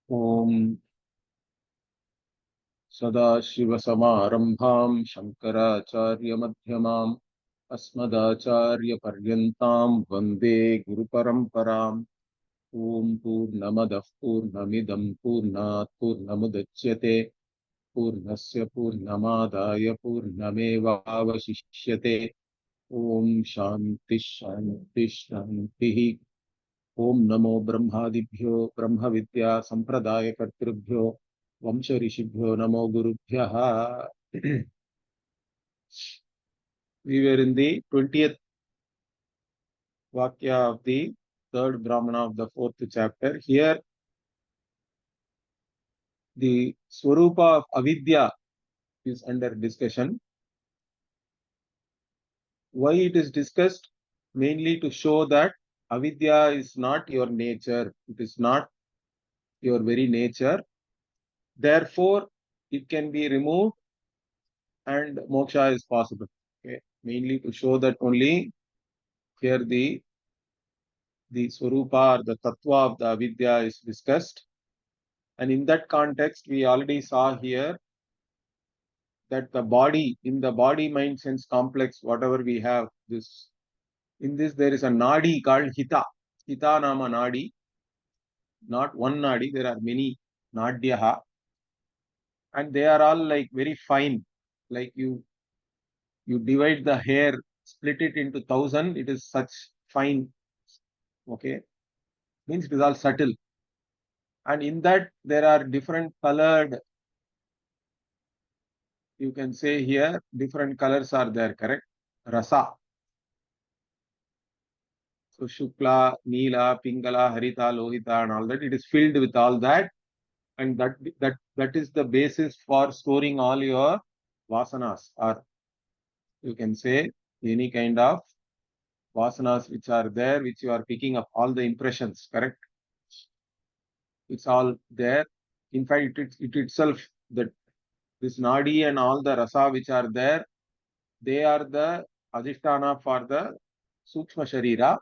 Om Sadashivasamarambham Shankaracharya Madhyamam Asmadacharya Paryantam Vande Guru Paramparam. Om Purnamadah Purnamidam Purnat Purnamudachyate Purnasya Purnamadaya Purnamevavashishyate. Om Shanti Shanti Shanti. ओम नमो ब्रह्मादिभ्यो ब्रह्म विद्या संप्रदाय कर्तृभ्यो वंश ऋषिभ्यो नमो गुरुभ्यः. We were in the 20th Vakya of the third Brahmana of the fourth chapter. Here, the Swarupa of Avidya is under discussion. Why it is discussed? Mainly to show that Avidya is not your nature. It is not your very nature. Therefore, it can be removed and moksha is possible. Okay. Mainly to show that only here the swarupa or the tattva of the avidya is discussed. And in that context, we already saw here that the body, in the body mind sense complex, whatever we have, this in this there is a nadi called hita. Hita nama nadi, not one nadi, there are many nadyaha, and they are all like very fine. Like you divide the hair, split it into 1,000, it is such fine. Okay, means it is all subtle. And in that there are different colored, you can say here different colors are there, correct? Rasa. So Shukla, Neela, Pingala, Harita, Lohita and all that. It is filled with all that. And that is the basis for storing all your vasanas, or you can say any kind of vasanas which are there, which you are picking up, all the impressions, correct? It's all there. In fact, it itself, that this nadi and all the rasa which are there, they are the adhisthana for the sukshma sharira.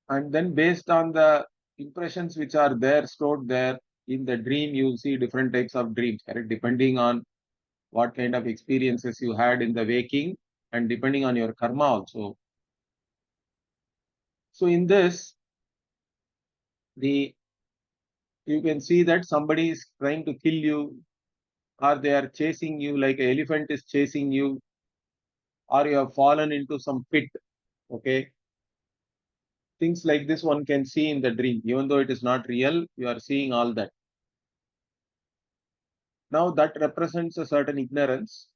And then based on the impressions which are there, stored there in the dream, you see different types of dreams, correct? Depending on what kind of experiences you had in the waking and depending on your karma also. So in this, you can see that somebody is trying to kill you, or they are chasing you like an elephant is chasing you, or you have fallen into some pit. Okay, things like this one can see in the dream, even though it is not real, you are seeing all that. Now that represents a certain ignorance,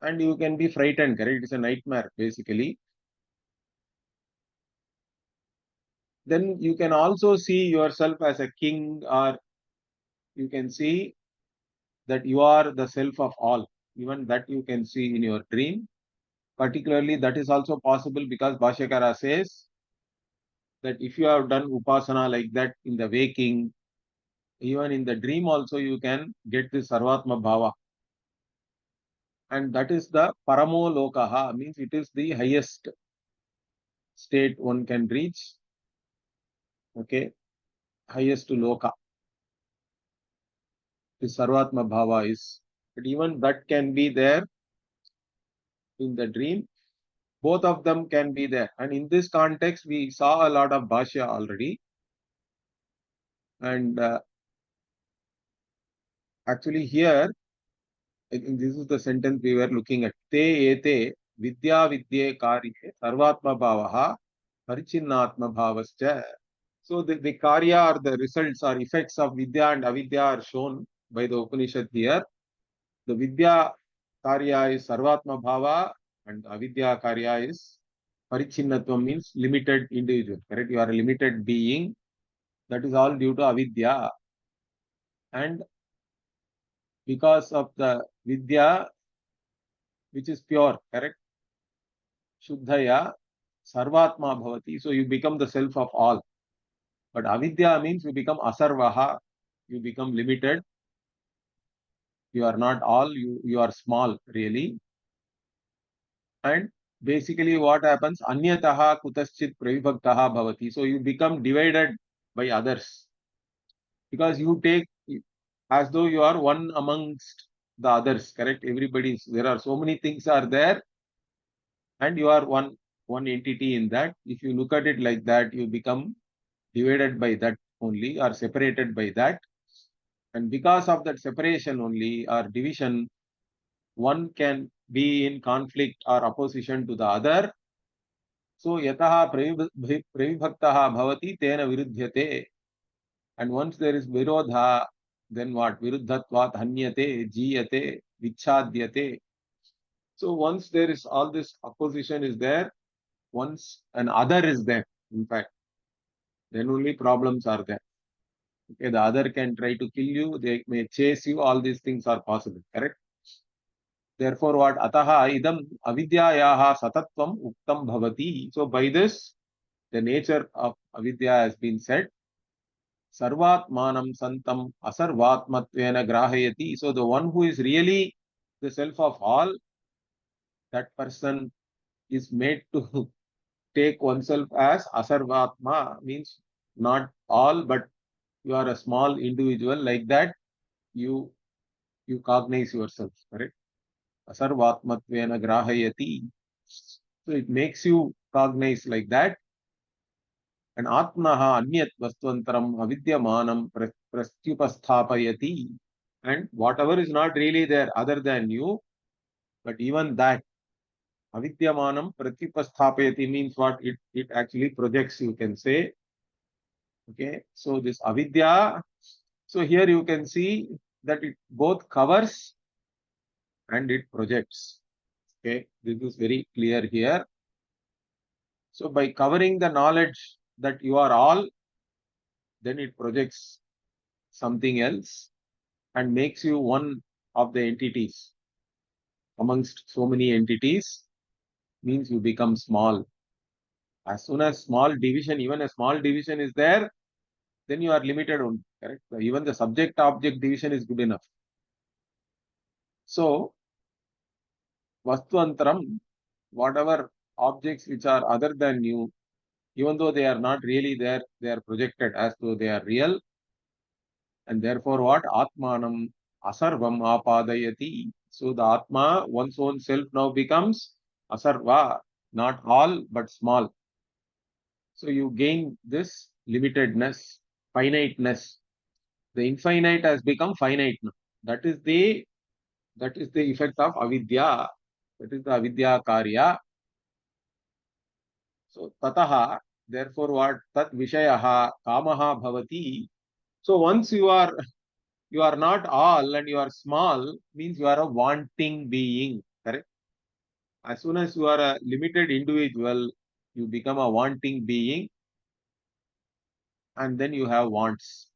and you can be frightened, correct? It's a nightmare basically. Then you can also see yourself as a king, or you can see that you are the self of all. Even that you can see in your dream. Particularly that is also possible because Bhashyakara says that if you have done upasana like that in the waking, even in the dream also you can get this sarvatma bhava. And that is the paramo lokaha, means it is the highest state one can reach. Okay, highest loka. This sarvatma bhava is, but even that can be there in the dream. Both of them can be there. And in this context, we saw a lot of Bhashya already. And actually here, I think this is the sentence we were looking at. Te ete vidya vidye karye sarvatma bhavaha parichinnatma bhavascha. So the karya or the results or effects of vidya and avidya are shown by the Upanishad here. The vidya karya is sarvatma bhava and avidya karya is parichinnatvam, means limited individual. Correct? You are a limited being. That is all due to avidya. And because of the vidya, which is pure, correct? Shuddhaya, sarvatma bhavati. So you become the self of all. But avidya means you become asarvaha. You become limited. You are not all. You are small, really. And basically what happens? Anyataha kutaschit pravibhaktaha bhavati. So you become divided by others because you take as though you are one amongst the others. Correct? Everybody's there are so many things are there, and you are one entity in that. If you look at it like that, you become divided by that only or separated by that. And because of that separation only or division, one can be in conflict or opposition to the other. So yataha pravibhaktaha bhavati tena viruddhyate. And once there is virodha, then what? Viruddhatvat hanyate, jiyate, vichhadyate. So once there is all this opposition is there, once an other is there, in fact, then only problems are there. Okay, the other can try to kill you, they may chase you, all these things are possible, correct? Therefore, what? Ataha idam avidyayaha satatvam uktam bhavati. So by this, the nature of avidya has been said. Sarvatmanam santam asarvatmatvena grahayati. So the one who is really the self of all, that person is made to take oneself as asarvatma, means not all, but you are a small individual. Like that, you cognize yourself, correct? Asarvatmatvena grahayati. So it makes you cognize like that. And atmaha anyat vastvantaram avidyamanam prastyupasthapayati. And whatever is not really there other than you, but even that avidyamanam pratyupasthapayati means what? It actually projects, you can say. Okay, so this avidya, so here you can see that it both covers and it projects. Okay, this is very clear here. So by covering the knowledge that you are all, then it projects something else and makes you one of the entities amongst so many entities, means you become small. As soon as small division, even a small division is there, then you are limited only, correct? Even the subject object division is good enough. So vastuantaram, whatever objects which are other than you, even though they are not really there, they are projected as though they are real. And therefore what? Atmanam asarvam apadayati. So the Atma, one's own self now becomes asarva, not all but small. So you gain this limitedness, finiteness. The infinite has become finite now. That is the effect of avidya. That is the avidya karya. So tataha, therefore what? Tat vishayaha kamaha bhavati. So once you are not all and you are small, means you are a wanting being, correct? As soon as you are a limited individual, you become a wanting being, and then you have wants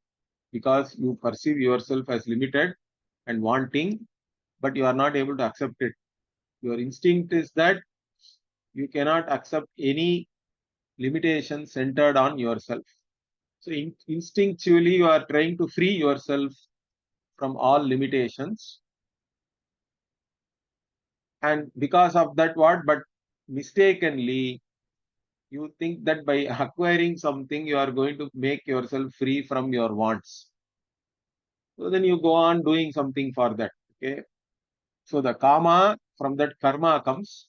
because you perceive yourself as limited and wanting, but you are not able to accept it. Your instinct is that you cannot accept any limitation centered on yourself. So instinctually, you are trying to free yourself from all limitations. And because of that, what? But mistakenly, you think that by acquiring something, you are going to make yourself free from your wants. So then you go on doing something for that. Okay. So the kama, from that karma comes.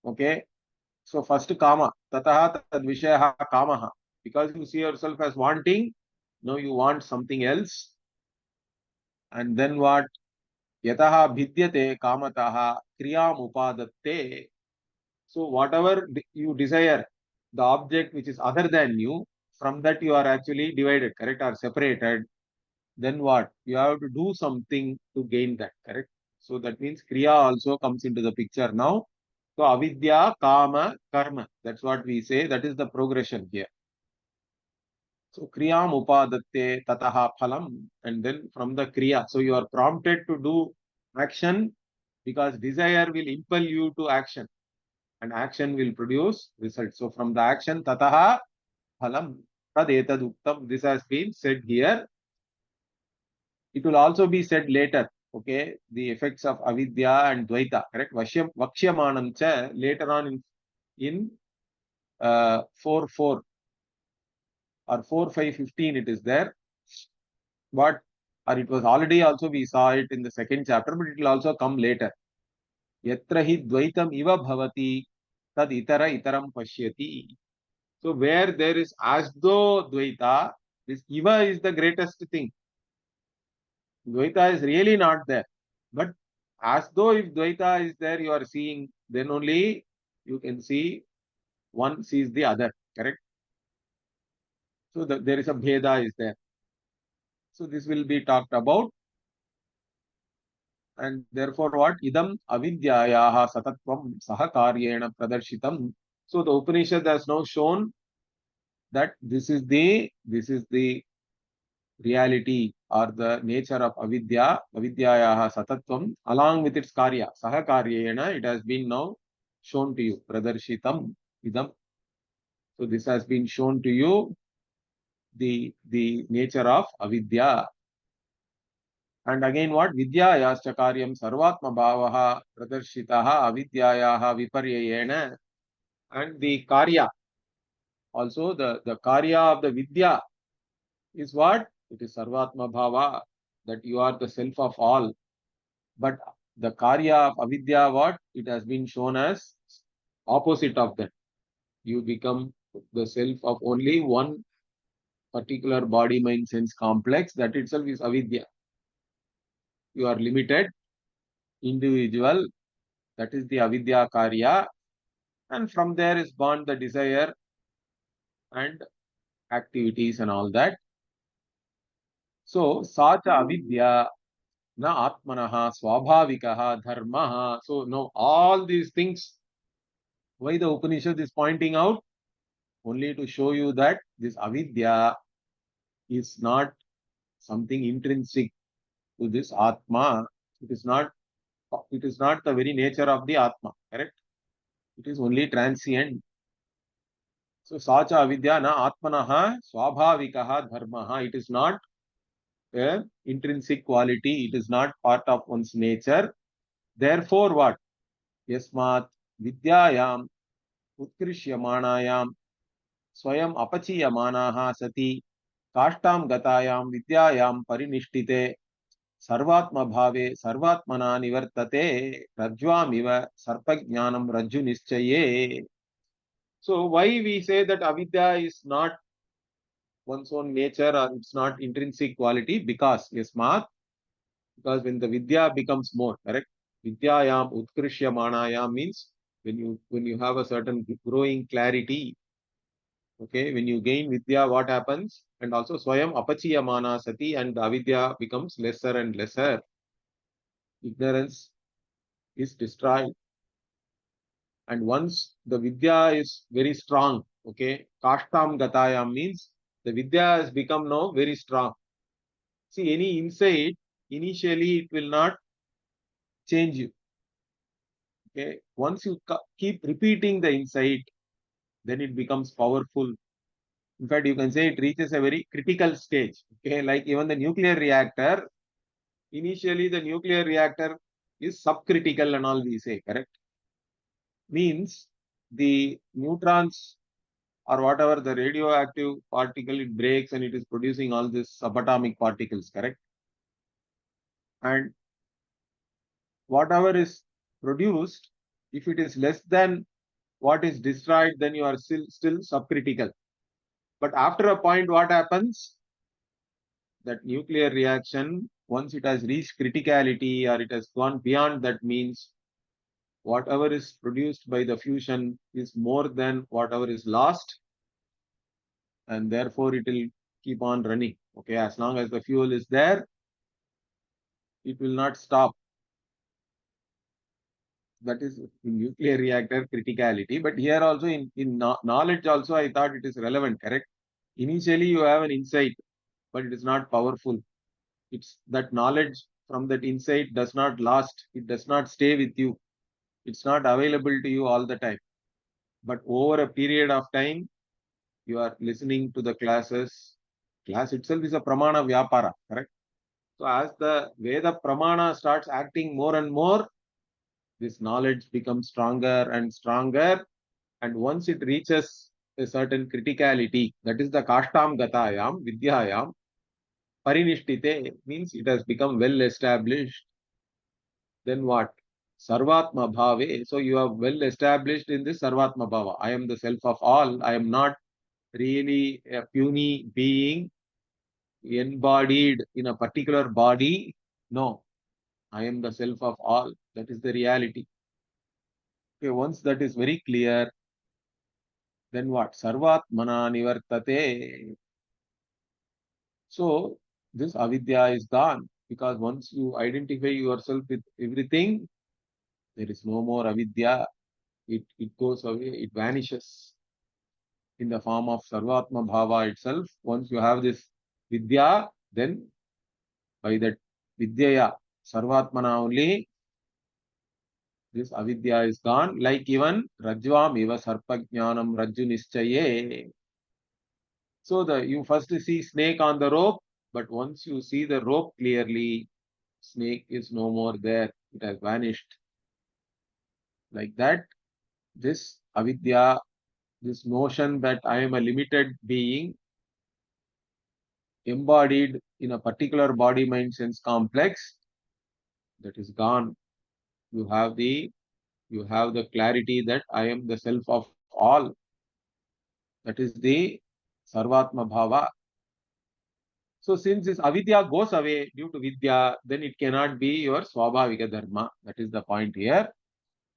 Okay. So first kama, tataha tad vishayaha kamaha. Because you see yourself as wanting, no, you want something else. And then what? Yataha bhidyate kamataha kriyam upadatte. So whatever you desire, the object which is other than you, from that you are actually divided, correct, or separated. Then what? You have to do something to gain that, correct? So that means kriya also comes into the picture now. So avidya, kama, karma. That's what we say. That is the progression here. So kriyam upadatte tataha phalam. And then from the kriya. So you are prompted to do action because desire will impel you to action. And action will produce result. So from the action, tataha phalam tadetad uktam. This has been said here. It will also be said later Okay, the effects of avidya and dvaita, correct? Vaksyamanam cha, later on in 4.4 or 4.5.15 it is there. But, or it was already also we saw it in the second chapter, but it will also come later. Yatra hi dvaitam iva bhavati tad itara itaram pashyati. So where there is as though dvaita, this iva is the greatest thing. Dvaita is really not there. But as though if dvaita is there, you are seeing, then only you can see one sees the other, correct? So there is a bheda is there. So this will be talked about. And therefore what? Idam avidyayaha satatvam sahakaryena pradarshitam. So the Upanishad has now shown that this is the reality or the nature of avidyayaha satatvam along with its karya. Sahakaryena, it has been now shown to you. Pradarshitam idam. So this has been shown to you, the nature of avidya. And again what? Vidyayascha karyam sarvatma bhavaha pradarshitaha avidyayaha viparyayena. And the karya, also the karya of the vidya is what? It is sarvatma bhava, that you are the self of all. But the karya of avidya, what? It has been shown as opposite of that. You become the self of only one particular body, mind, sense complex. That itself is avidya. You are limited, individual. That is the avidya karya. And from there is born the desire and activities and all that. So, sacha avidya na atmanaha swabhavikaha dharmaha. So, now all these things, why the Upanishad is pointing out? Only to show you that this avidya is not something intrinsic to this atma. It is not, it is not the very nature of the atma, correct? It is only transient. So, sacha avidya na atmanaha swabhavikaha dharmaha. It is not a intrinsic quality. It is not part of one's nature. Therefore, what? Yasmat vidyayam utkrishyamanaayam swayam apachiyamanaha sati kashtam gatayam vidyayam parinishtite sarvatma bhave sarvatmana nivartate rajvamiva sarpajnanam rajju nischaye. So why we say that avidya is not one's own nature or it's not intrinsic quality? Because yasmat, because when the vidya becomes more, correct? Vidyayam utkrishya manayam means when you have a certain growing clarity, okay, when you gain vidya, what happens? And also swayam apachiyamana sati, and the avidya becomes lesser and lesser. Ignorance is destroyed. And once the vidya is very strong, okay, kashtam gatayam means the vidya has become now very strong. See, any insight, initially it will not change you. Okay, once you keep repeating the insight, then it becomes powerful. In fact, you can say it reaches a very critical stage. Okay, like even the nuclear reactor, initially the nuclear reactor is subcritical and all we say, correct? Means the neutrons or whatever the radioactive particle, it breaks and it is producing all these subatomic particles, correct? And whatever is produced, if it is less than what is destroyed, then you are still subcritical. But after a point, what happens? That nuclear reaction, once it has reached criticality or it has gone beyond that, means whatever is produced by the fusion is more than whatever is lost, and therefore it will keep on running. Okay, as long as the fuel is there, it will not stop. That is in nuclear reactor criticality. But here also in knowledge also, I thought it is relevant, correct? Initially you have an insight, but it is not powerful. It's that knowledge from that insight does not last. It does not stay with you. It's not available to you all the time. But over a period of time, you are listening to the classes. Class itself is a pramana vyapara, correct? So as the Veda Pramana starts acting more and more, this knowledge becomes stronger and stronger. And once it reaches a certain criticality, that is the Kashtam Gatayam, Vidyayam, Parinishtite, means it has become well established. Then what? Sarvatma Bhave. So you are well established in this Sarvatma Bhava. I am the self of all. I am not really a puny being embodied in a particular body. No, I am the self of all. That is the reality. Okay, once that is very clear, then what? Sarvatmana nivartate. So this avidya is gone because once you identify yourself with everything, there is no more avidya. It goes away, it vanishes in the form of Sarvatma Bhava itself. Once you have this vidya, then by that vidyaya, Sarvatmana only, this avidya is gone. Like even Rajvam eva sarpajnanam rajju nischaye. So you first see snake on the rope, but once you see the rope clearly, snake is no more there. It has vanished. Like that, this avidya, this notion that I am a limited being embodied in a particular body mind sense complex, that is gone. You have the clarity that I am the self of all. That is the Sarvatma Bhava. So since this avidya goes away due to vidya, then it cannot be your swabhavika dharma. That is the point here.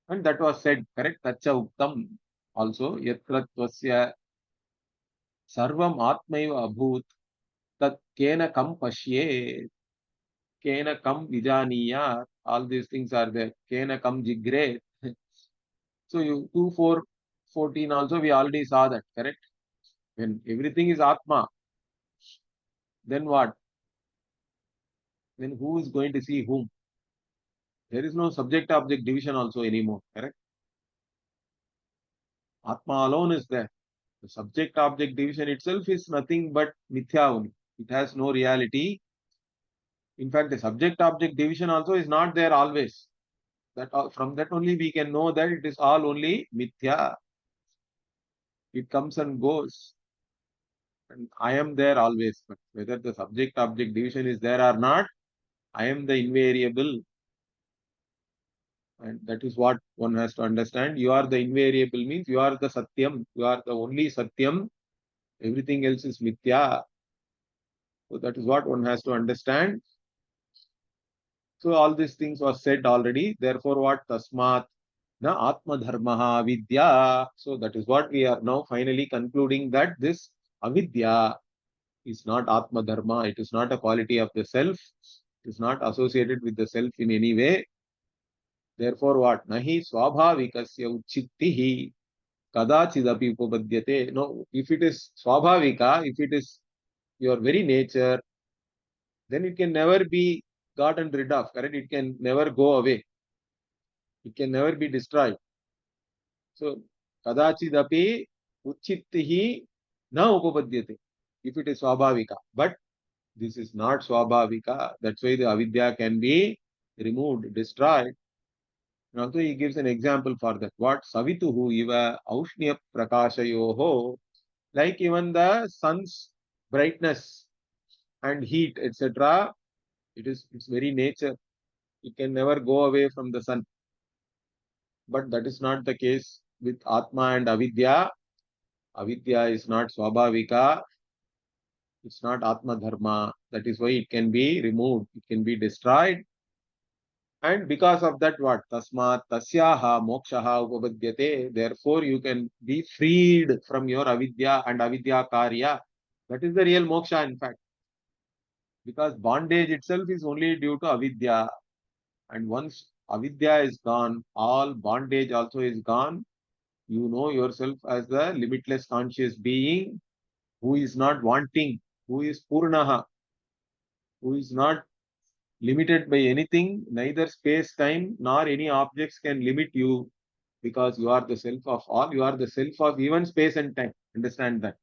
And that was said, correct? Tacha uktam. Also, yatra tvasya sarvam atmaiva abhut tat kena kam pashye, kena kam vijaniya. All these things are there. Kena kam jigre. So you 2, 4, 14 also we already saw that, correct? When everything is Atma, then what? Then who is going to see whom? There is no subject-object division also anymore, correct? Atma alone is there. The subject-object division itself is nothing but mithya only. It has no reality. In fact, the subject-object division also is not there always. From that only we can know that it is all only mithya. It comes and goes. And I am there always. But whether the subject-object division is there or not, I am the invariable. And that is what one has to understand. You are the invariable means you are the Satyam. You are the only Satyam. Everything else is Mithya. So that is what one has to understand. So all these things were said already. Therefore, what? Tasmat na Atma Dharmaha Vidya. So that is what we are now finally concluding, that this avidya is not Atma Dharma. It is not a quality of the self. It is not associated with the self in any way. Therefore, what? Nahi swabhavikasya uchittihi kadachidapi upapadyate. No, if it is swabhavika, if it is your very nature, then it can never be gotten rid of, correct? It can never go away. It can never be destroyed. So, kadachidapi uchittihi na upapadyate. If it is swabhavika. But this is not swabhavika. That's why the avidya can be removed, destroyed. And also he gives an example for that. What? Savituhu iva aushnya prakashayoho. Like even the sun's brightness and heat, etc. It's very nature. It can never go away from the sun. But that is not the case with Atma and Avidya. Avidya is not Swabhavika. It's not Atma Dharma. That is why it can be removed. It can be destroyed. And because of that, what? Tasmat tasyaha mokshaha upapadyate. Therefore, you can be freed from your avidya and avidya karya. That is the real moksha, in fact. Because bondage itself is only due to avidya. And once avidya is gone, all bondage also is gone. You know yourself as the limitless conscious being who is not wanting, who is purnaha, who is not limited by anything, neither space, time, nor any objects can limit you, because you are the self of all. You are the self of even space and time. Understand that.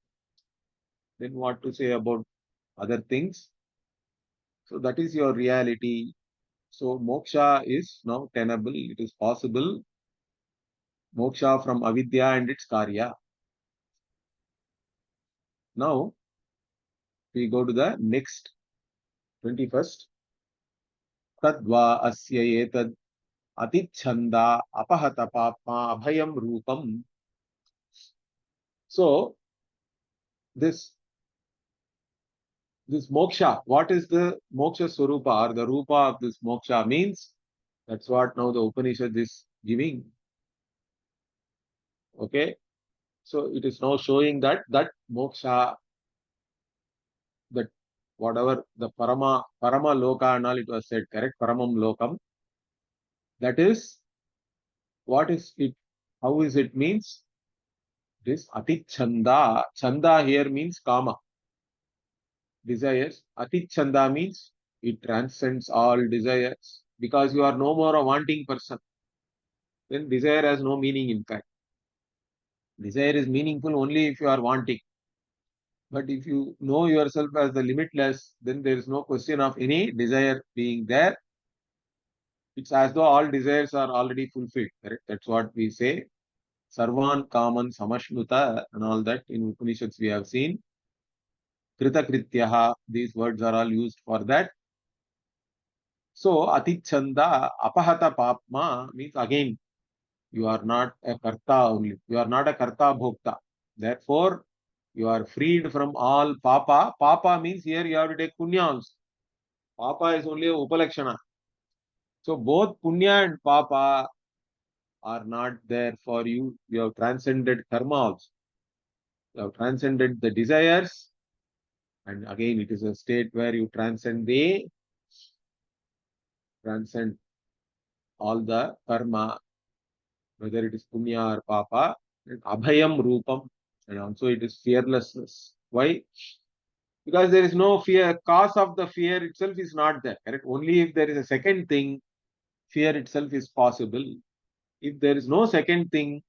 Then what to say about other things? So that is your reality. So moksha is now tenable. It is possible. Moksha from avidya and its karya. Now we go to the next 21st. Tadva asya etad atichanda apahata papma abhayam rupam. So this moksha, what is the moksha swarupa or the rupa of this moksha means? That's what now the Upanishad is giving. Okay. So it is now showing that moksha, that whatever the parama loka and all it was said, correct? Paramam lokam. That is, what is it? How is it means? This atichanda. Chanda here means kama, desires. Atichanda means it transcends all desires because you are no more a wanting person. Then desire has no meaning in fact. Desire is meaningful only if you are wanting. But if you know yourself as the limitless, then there is no question of any desire being there. It's as though all desires are already fulfilled. Correct? That's what we say. Sarvan Kaman Samashnuta and all that in Upanishads we have seen. Krita Krityaha, these words are all used for that. So Atichanda Apahata Papma means again you are not a karta only. You are not a karta bhokta. Therefore, you are freed from all papa. Papa means here you have to take punya also. Papa is only a upalakshana. So both punya and papa are not there for you. You have transcended karma also. You have transcended the desires. And again, it is a state where you transcend all the karma, whether it is punya or papa. And abhayam rupam. And also it is fearlessness. Why? Because there is no fear. Cause of the fear itself is not there. Correct? Only if there is a second thing, fear itself is possible. If there is no second thing,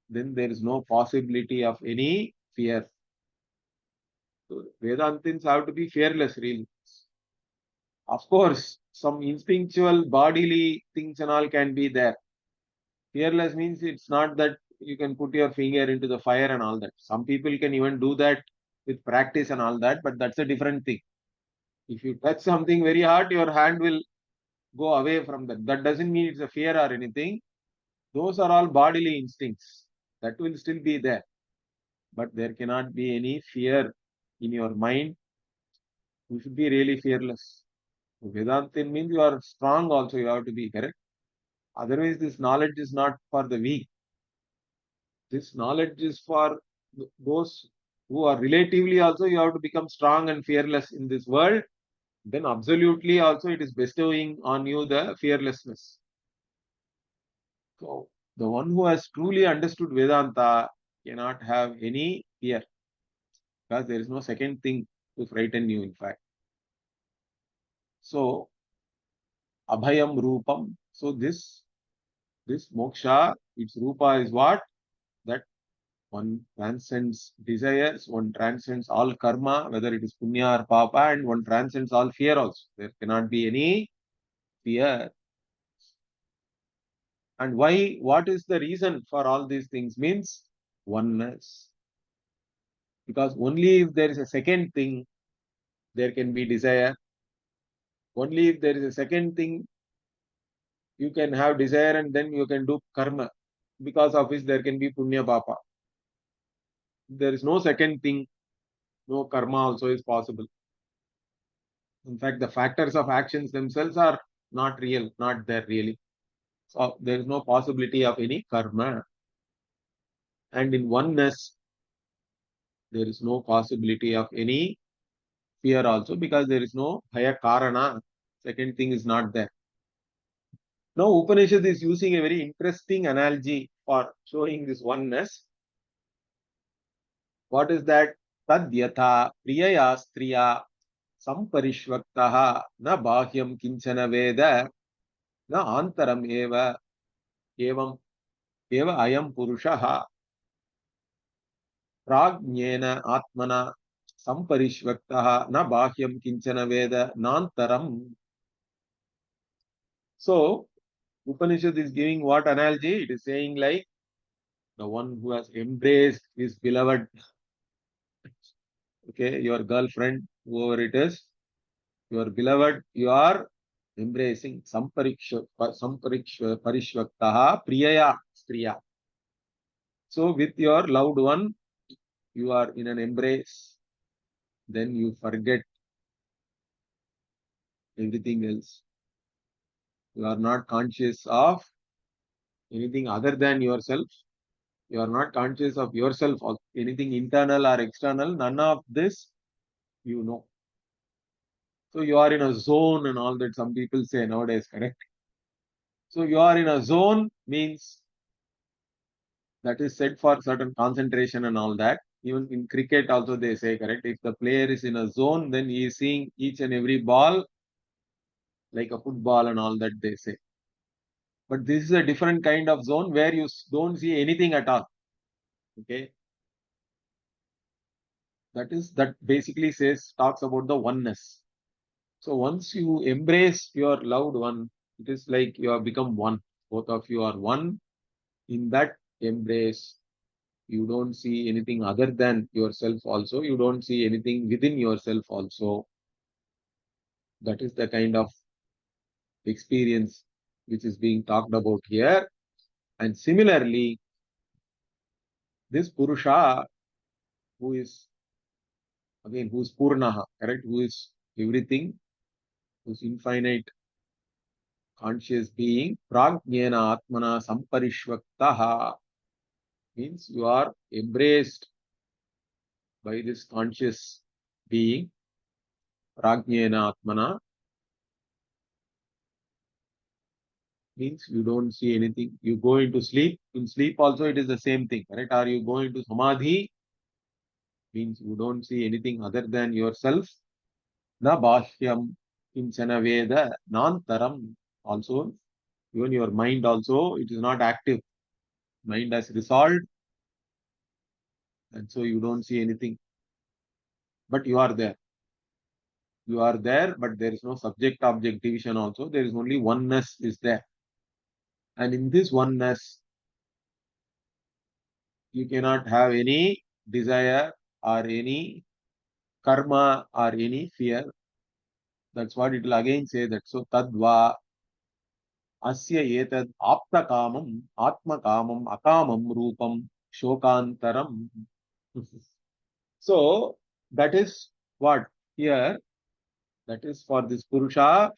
then there is no possibility of any fear. So Vedantins have to be fearless, really. Of course, some instinctual bodily things and all can be there. Fearless means it's not that you can put your finger into the fire and all that. Some people can even do that with practice and all that, but that's a different thing. If you touch something very hard, your hand will go away from that. That doesn't mean it's a fear or anything. Those are all bodily instincts. That will still be there. But there cannot be any fear in your mind. You should be really fearless. Vedantin means you are strong also, you have to be correct. Otherwise, this knowledge is not for the weak. This knowledge is for those who are relatively also, you have to become strong and fearless in this world. Then absolutely also it is bestowing on you the fearlessness. So the one who has truly understood Vedanta cannot have any fear because there is no second thing to frighten you in fact. So Abhayam Rupam. So this moksha, its rupa is what? That one transcends desires, one transcends all karma, whether it is punya or papa, and one transcends all fear also. There cannot be any fear. And why? What is the reason for all these things? Means oneness. Because only if there is a second thing, there can be desire. Only if there is a second thing, you can have desire and then you can do karma, because of which there can be punya papa. There is no second thing, no karma also is possible. In fact, the factors of actions themselves are not real, not there really. So there is no possibility of any karma. And in oneness, there is no possibility of any fear also because there is no haya karana. Second thing is not there. Now Upanishad is using a very interesting analogy for showing this oneness. What is that? Tadyatha priyaya striya samparishvaktaha na bahyam kinchana veda na antaram evam eva ayam purushaha prajnena atmana samparishvaktaha na bahyam kinchana veda nantaram. So, Upanishad is giving what analogy? It is saying like the one who has embraced his beloved, okay, your girlfriend, whoever it is, your beloved, you are embracing parishvaktaha priyaya striya. So, with your loved one, you are in an embrace, then you forget everything else. You are not conscious of anything other than yourself. You are not conscious of yourself or anything internal or external. None of this you know. So you are in a zone and all that some people say nowadays, correct? So you are in a zone means that is set for certain concentration and all that. Even in cricket also they say, correct? If the player is in a zone, then he is seeing each and every ball like a football and all that they say. But this is a different kind of zone where you don't see anything at all. Okay. That basically talks about the oneness. So once you embrace your loved one, it is like you have become one. Both of you are one. In that embrace, you don't see anything other than yourself also. You don't see anything within yourself also. That is the kind of experience which is being talked about here. And similarly, this Purusha, who is again, who is Purnaha, correct? Who is everything, who is infinite conscious being, Prajnana Atmana Samparishvaktaha, means you are embraced by this conscious being, Prajnana Atmana, means you don't see anything. You go into sleep. In sleep also it is the same thing, right? Or you go into Samadhi, means you don't see anything other than yourself. Na Bhashyam Kinchana Veda Nantaram. Also, even your mind also, it is not active. Mind has resolved, and so you don't see anything. But you are there. You are there, but there is no subject-object division also. There is only oneness is there. And in this oneness, you cannot have any desire or any karma or any fear. That's what it will again say that. So, tadva asya etad apta kamam, atma kamam, akamam rupam, shokantaram. So, that is what here, that is for this Purusha,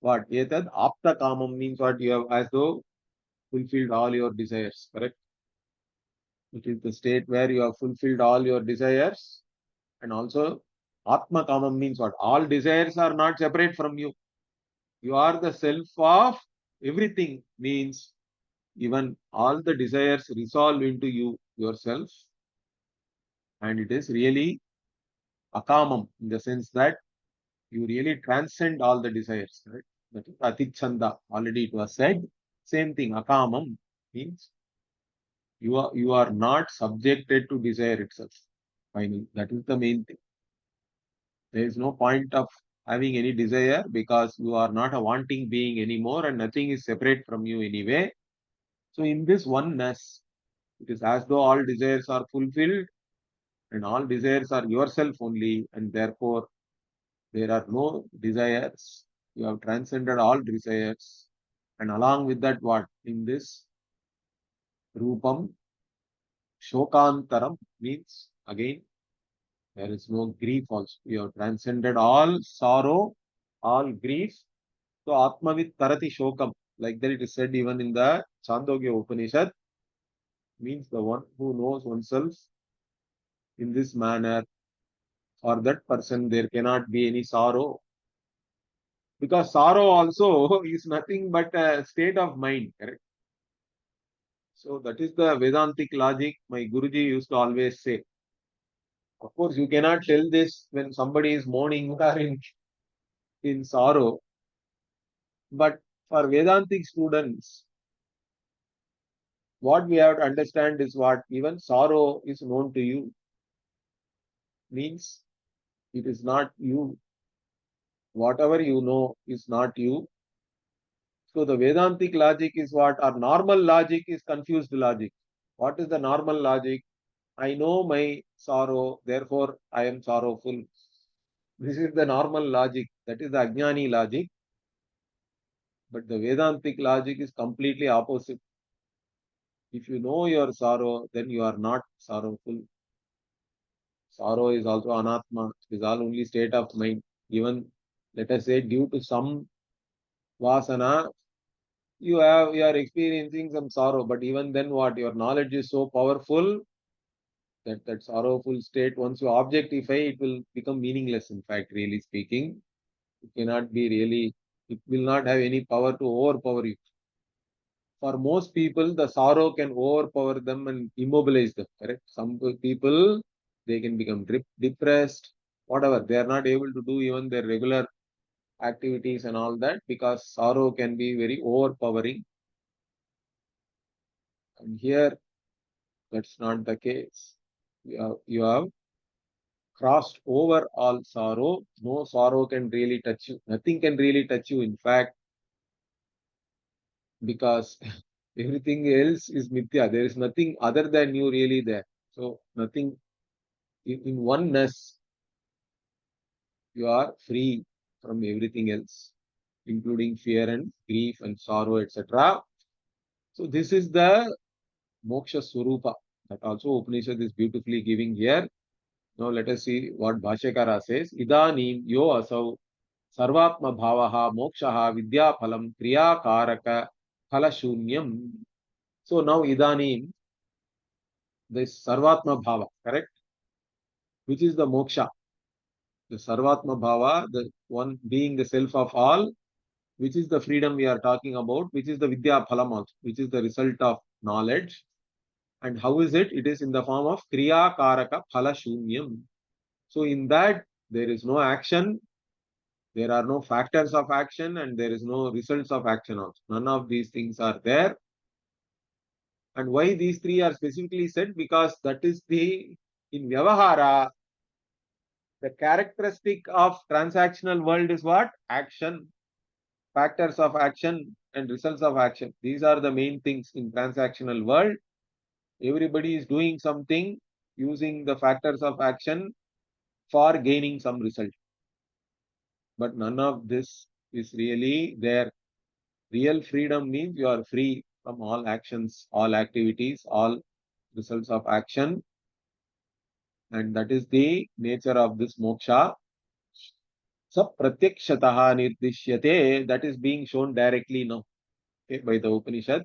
what etad apta kamam means what you have as though fulfilled all your desires, correct? It is the state where you have fulfilled all your desires. And also, Atma Kamam means what? All desires are not separate from you. You are the self of everything, means even all the desires resolve into you, yourself. And it is really Akamam in the sense that you really transcend all the desires, right? That is Atichanda. Already it was said. Same thing, Akamam means you are not subjected to desire itself. Finally, that is the main thing. There is no point of having any desire because you are not a wanting being anymore and nothing is separate from you anyway. So in this oneness, it is as though all desires are fulfilled and all desires are yourself only, and therefore there are no desires. You have transcended all desires. And along with that, what? In this Rupam, Shokantaram means again there is no grief also. You have transcended all sorrow, all grief. So Atmavit Tarati Shokam, like that it is said even in the Chandogya Upanishad, means the one who knows oneself in this manner, for that person there cannot be any sorrow. Because sorrow also is nothing but a state of mind, correct? So that is the Vedantic logic my Guruji used to always say. Of course, you cannot tell this when somebody is mourning or in sorrow. But for Vedantic students, what we have to understand is what even sorrow is known to you. Means It is not you. Whatever you know is not you. So the Vedantic logic is what? Our normal logic is confused logic. What is the normal logic? I know my sorrow, therefore I am sorrowful. This is the normal logic. That is the Ajnani logic. But the Vedantic logic is completely opposite. If you know your sorrow, then you are not sorrowful. Sorrow is also anatma. It is all only state of mind. Even, let us say, due to some vasana, you are experiencing some sorrow. But even then, what? Your knowledge is so powerful that sorrowful state, once you objectify, it will become meaningless. In fact, really speaking, it cannot be really. It will not have any power to overpower you. For most people, the sorrow can overpower them and immobilize them. Correct? Some people, they can become depressed, whatever. They are not able to do even their regular activities and all that because sorrow can be very overpowering. And here, that's not the case. You have crossed over all sorrow. No sorrow can really touch you. Nothing can really touch you. In fact, because everything else is mithya. There is nothing other than you really there. So nothing in oneness, you are free from everything else, including fear and grief and sorrow, etc. So this is the moksha swarupa that also Upanishad is beautifully giving here. Now let us see what Bhashyakara says. Idanim yo asau sarvatma bhavaha mokshaha vidya phalam kriya karaka phalashunyam. So now idanim, this sarvatma bhava, correct? Which is the moksha? The sarvatma bhava, the one being the self of all, which is the freedom we are talking about, which is the vidya phalam also, which is the result of knowledge. And how is it? It is in the form of kriya karaka phala shunyam. So in that, there is no action, there are no factors of action, and there is no results of action also. None of these things are there. And why these three are specifically said? Because that is in Vyavahara, the characteristic of transactional world is what? Action. Factors of action and results of action. These are the main things in transactional world. Everybody is doing something using the factors of action for gaining some result. But none of this is really there. Real freedom means you are free from all actions, all activities, all results of action. And that is the nature of this moksha. Sapratyakshatah nirdishyate. That is being shown directly now, okay, by the Upanishad.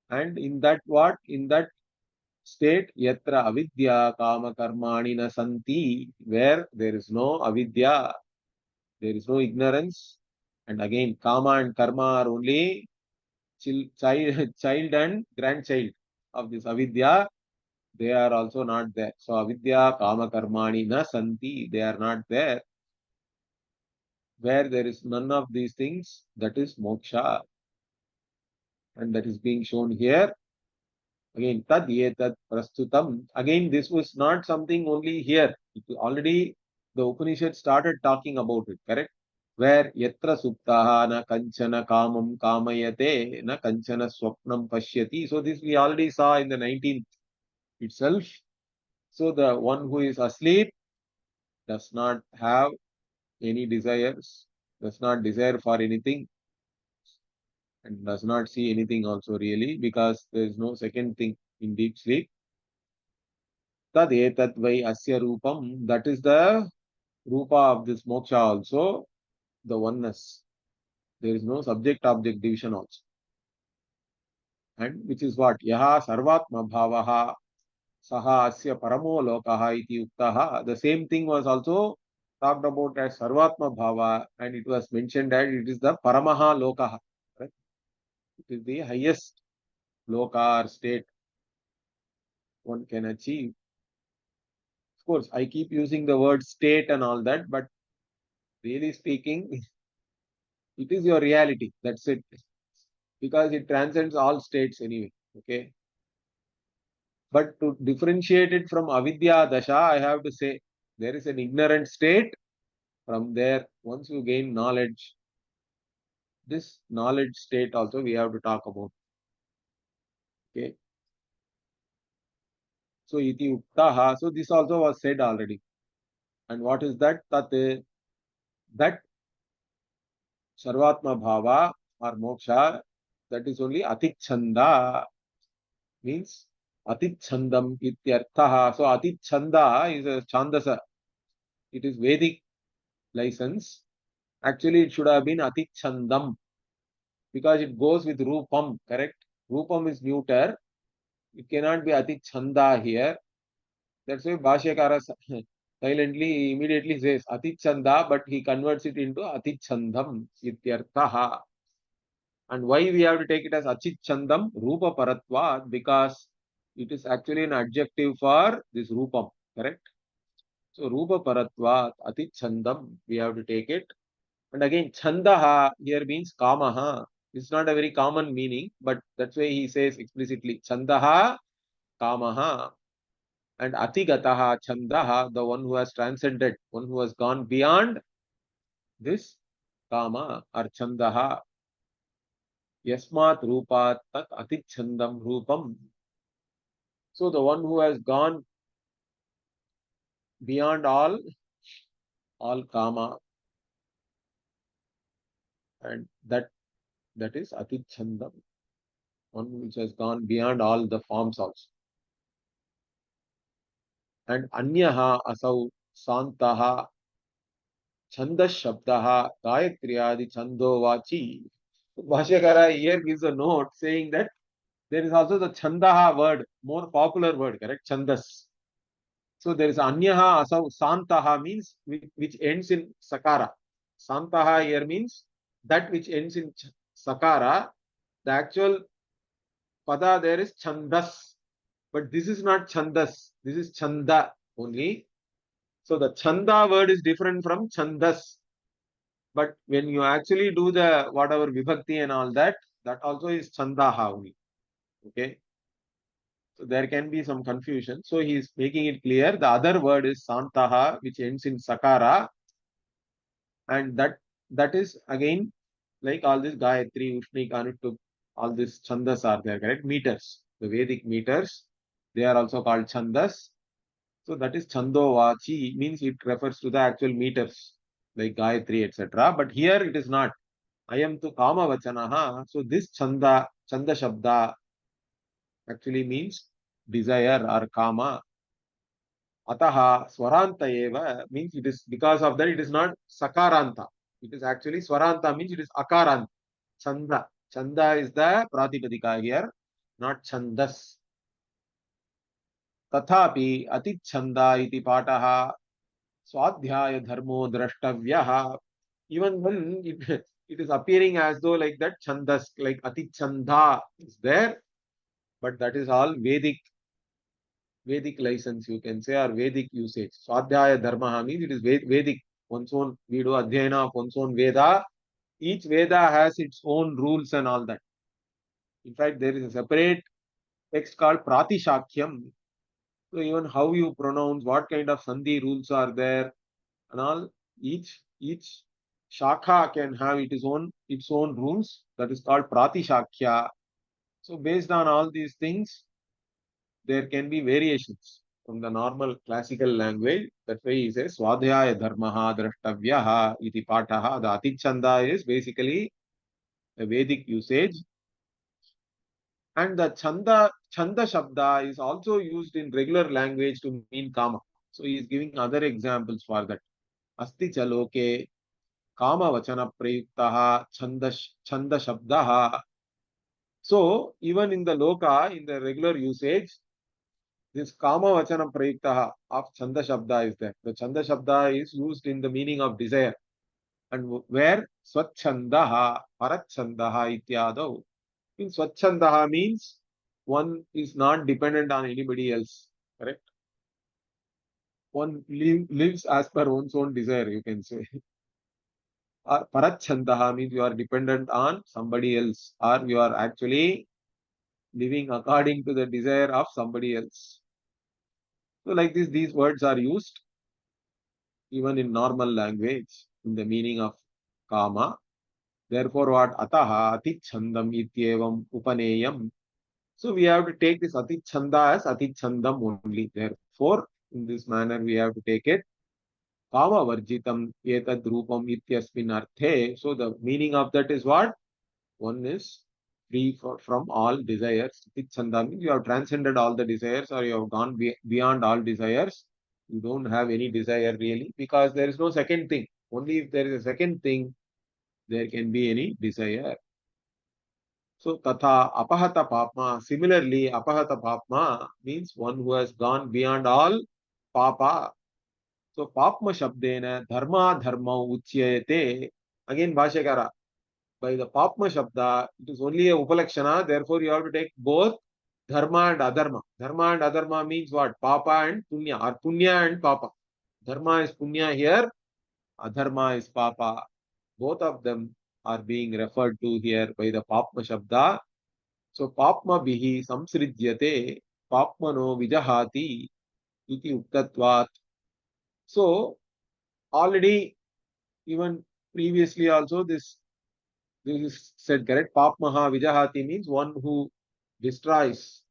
And in that what? In that state, yatra avidya kama karmani na santi, where there is no avidya, there is no ignorance. And again, kama and karma are only child and grandchild of this avidya. They are also not there. So avidya kama karmani na santi, they are not there. Where there is none of these things, that is moksha. And that is being shown here. Again, tad yetat prastutam. Again, this was not something only here. It already the Upanishad started talking about it, correct? Where yatra suptaha na kanchana kamam kamayate na kanchana swapnam pashyati. So this we already saw in the 19th itself. So the one who is asleep does not have any desires, does not desire for anything, and does not see anything also really because there is no second thing in deep sleep. Tad etat vai asya rupam. That is the rupa of this moksha also, the oneness. There is no subject-object division also. And which is what? Yaha sarvatma bhavaha saha asya paramo lokaha iti uktaha. The same thing was also talked about as sarvatma bhava and it was mentioned that it is the paramaha lokaha. Right? It is the highest loka or state one can achieve. Of course, I keep using the word state and all that, but really speaking, it is your reality. That's it. Because it transcends all states anyway. Okay. But to differentiate it from avidya dasha, I have to say there is an ignorant state. From there, once you gain knowledge, this knowledge state also we have to talk about. Okay. So iti uktaha. So this also was said already. And what is that? That sarvatma bhava or moksha, that is only atichanda, means atichandam ityarthaha. So atichanda is a chandasa. It is Vedic license. Actually, it should have been atichandam because it goes with rupam, correct? Rupam is neuter. It cannot be atichanda here. That's why Bhashyakara silently immediately says atichanda, but he converts it into atichandam ityarthaha. And why we have to take it as achichandam rupa paratva? Because it is actually an adjective for this rupam, correct? So rupa paratva achichandam, we have to take it. And again, chandaha here means kamaha. It's not a very common meaning, but that's why he says explicitly chandaha kamaha. And atigataha chandaha, the one who has transcended, one who has gone beyond this kama or chandaha. Yasmat rupat tat atichandam rupam. So the one who has gone beyond all kama, and that is atichandam, one which has gone beyond all the forms also. And anyaha asau santaha chandas shabdaha gayatriyadi chandovachi. Bhashyakara here gives a note saying that there is also the chandaha word, more popular word, correct? Chandas. So there is anyaha asau santaha means which ends in sakara. Santaha here means that which ends in sakara. The actual pada there is chandas, but this is not chandas. This is chanda only. So the chanda word is different from chandas. But when you actually do the whatever vibhakti and all that, that also is chandaha only. Okay. So there can be some confusion. So he is making it clear. The other word is santaha, which ends in sakara, and that is again like all this Gayatri, Ushni, Kanuttu, all these chandas are there, correct? Meters. The Vedic meters, they are also called chandas. So that is chandovachi, means it refers to the actual meters, like Gayatri, etc. But here it is not. I am to kama vachanaha. So this chanda shabda actually means desire or kama. Ataha swaranta eva means it is because of that it is not sakaranta. It is actually swaranta means it is akaranta. Chanda. Chanda is the pratipadika here, not chandas. Tathapi atichanda iti pataha swadhyaya dharmo drashtavyaha. Even when it is appearing as though like that chandas, like atichanda is there, but that is all Vedic license, you can say, or Vedic usage. Swadhyaya dharma means it is Vedic. One's own, we do adhyayana of one's own Veda. Each Veda has its own rules and all that. In fact, there is a separate text called Pratishakyam. So even how you pronounce, what kind of Sandhi rules are there, and all, each Shakha can have its own rules. That is called Pratishakya. So based on all these things, there can be variations from the normal classical language. That's why he says Swadhyaya Dharmaha Drashtavyaha iti Pataha. The Atichanda is basically a Vedic usage. And the Chanda Shabda is also used in regular language to mean Kama. So he is giving other examples for that. Asti Chaloke Kama Vachana Prayuktaha Chanda Shabdaha. So even in the Loka, in the regular usage, this kama vachana prayuktaha of chanda shabda is there. The chanda shabda is used in the meaning of desire. And where swachandaha, parachandaha ityadav. In swachandaha means one is not dependent on anybody else. Correct? One lives as per one's own desire, you can say. Parachandaha means you are dependent on somebody else, or you are actually living according to the desire of somebody else. So like this, these words are used. even in normal language, in the meaning of kama. Therefore, what? Ataha atichandam ityevam upaneyam. So we have to take this atichanda as atichandam only. Therefore, in this manner, we have to take it. Kama varjitam etad rupam ityasmin arthe. So the meaning of that is what? One is free from all desires. Atichanda means you have transcended all the desires, or you have gone beyond all desires. You don't have any desire really, because there is no second thing. Only if there is a second thing, there can be any desire. So, tatha apahata papma. Similarly, apahata papma means one who has gone beyond all papa. So, papma shabdena dharma dharma uchyate. Again, Bhashyakara. By the papma shabda, it is only a upalakshana. Therefore, you have to take both dharma and adharma. Dharma and adharma means what? Papa and punya, or punya and papa. Dharma is punya here. Adharma is papa. Both of them are being referred to here by the papma shabda. So papma bihi samsridyate papmano vijahati iti uktatvat. So already, even previously also, this is said correct. Papmaha vijahati means one who destroys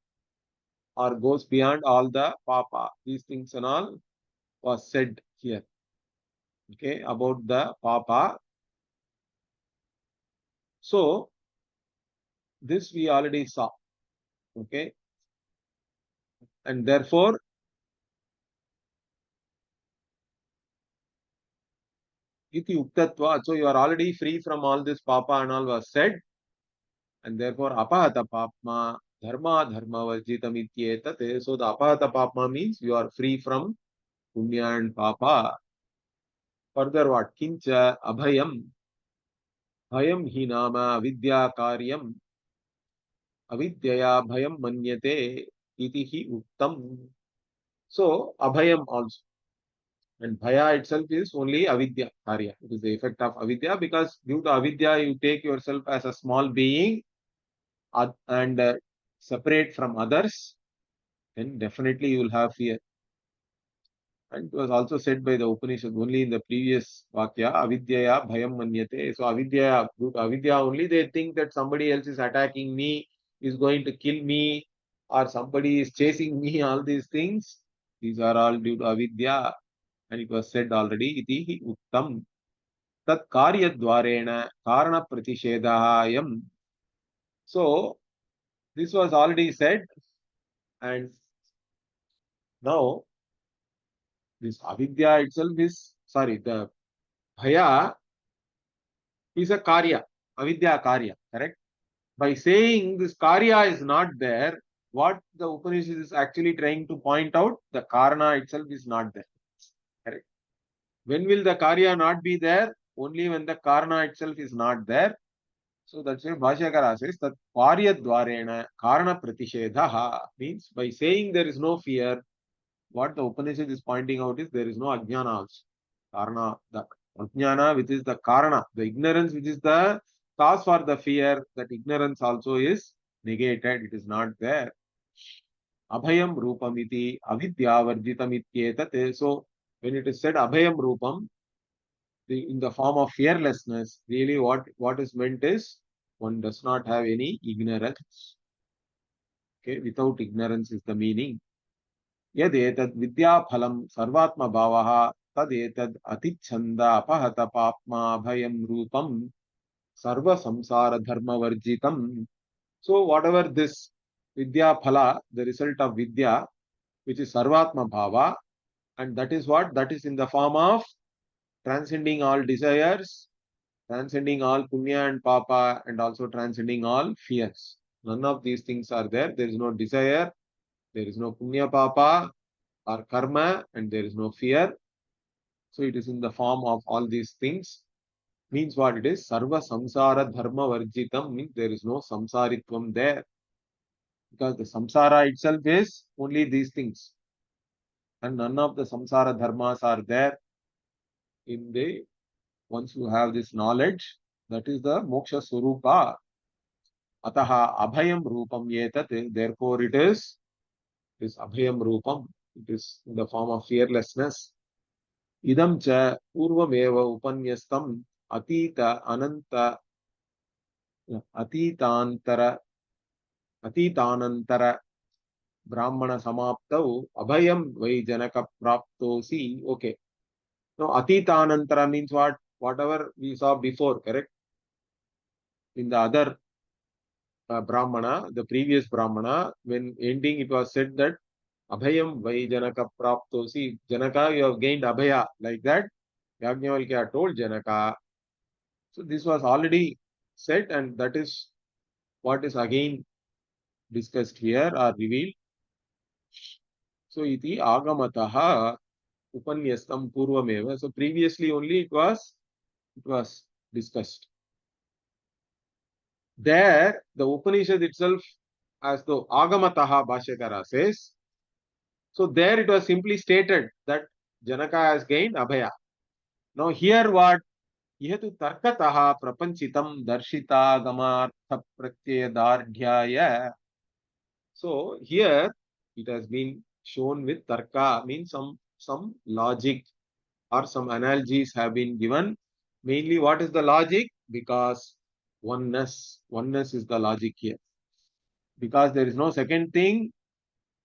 or goes beyond all the papa. These things and all was said here. Okay, about the papa. So this we already saw. Okay, and therefore iti uktatva. So you are already free from all this papa and all was said, and therefore apahata papma dharma dharma varjitam ityetate. So the apahata papma means you are free from punya and papa. Further what? Kincha abhayam. Bhayam hi nama avidya karyam. Avidyaya bhayam manyate iti hi uttam. So abhayam also. And bhaya itself is only avidya karya. It is the effect of avidya, because due to avidya you take yourself as a small being and separate from others, then definitely you will have fear. And it was also said by the Upanishad only in the previous Vakya, avidyaya bhayam manyate. So avidya, due to avidya only, they think that somebody else is attacking me, is going to kill me, or somebody is chasing me, all these things. These are all due to avidya. And it was said already, iti hi uttam. Tat karya dvarena karana pratishedahayam. So this was already said, and now this avidya itself is, sorry, the bhaya is a karya, avidya karya, correct? By saying this karya is not there, what the Upanishad is actually trying to point out, the karana itself is not there, correct? When will the karya not be there? Only when the karana itself is not there. So that's why Bhashyakara says that karya dvarena karana pratishedha means by saying there is no fear, what the Upanishad is pointing out is there is no ajnana also. Karana, the ajnana, which is the karana, the ignorance, which is the cause for the fear, that ignorance also is negated, it is not there. Abhayam rupam iti avidya varjitam ityetate. So when it is said abhayam rupam, in the form of fearlessness, really what is meant is one does not have any ignorance. Okay, without ignorance is the meaning. यदेतद् विद्याफलं सर्वात्मभावः तदेतद् अतिच्छन्द अपहत पाप्मा भयं रूपं सर्वसंसारधर्मवर्जितं. So whatever this vidyaphala, the result of vidya, which is sarvatma bhava, and that is what? That is in the form of transcending all desires, transcending all punya and papa, and also transcending all fears. None of these things are there. There is no desire, there is no punya papa or karma, and there is no fear. So it is in the form of all these things. Means what it is? Sarva samsara dharma varjitam means there is no samsaritvam there. Because the samsara itself is only these things. And none of the samsara dharmas are there in the, once you have this knowledge, that is the moksha swarupa. Ataha abhayam rupam yetat. Therefore it is this abhayam rupam. It is in the form of fearlessness. idam cha purvameva upanyastam atita ananta atitantara atitanantara brahmana samaptau abhayam vai janaka praptosi. Okay. Now atitanantara means what? Whatever we saw before, correct? In the other brahmana, the previous brahmana, when ending it was said that abhayam vai janaka praptosi. Janaka, you have gained abhaya. Like that, Yajnavalkya told Janaka. So this was already said, and that is what is again discussed here or revealed. So iti agamataha upanyastam purvameva. So previously only it was discussed. There the Upanishad itself, as though agamataha Bhashyakara says. So there it was simply stated that Janaka has gained abhaya. Now here what? Ihatu tarkataha prapanchitam darshita gamartha pratyayadardhyaya. So here it has been shown with tarka, means some logic or some analogies have been given. Mainly what is the logic? Because oneness is the logic here. Because there is no second thing,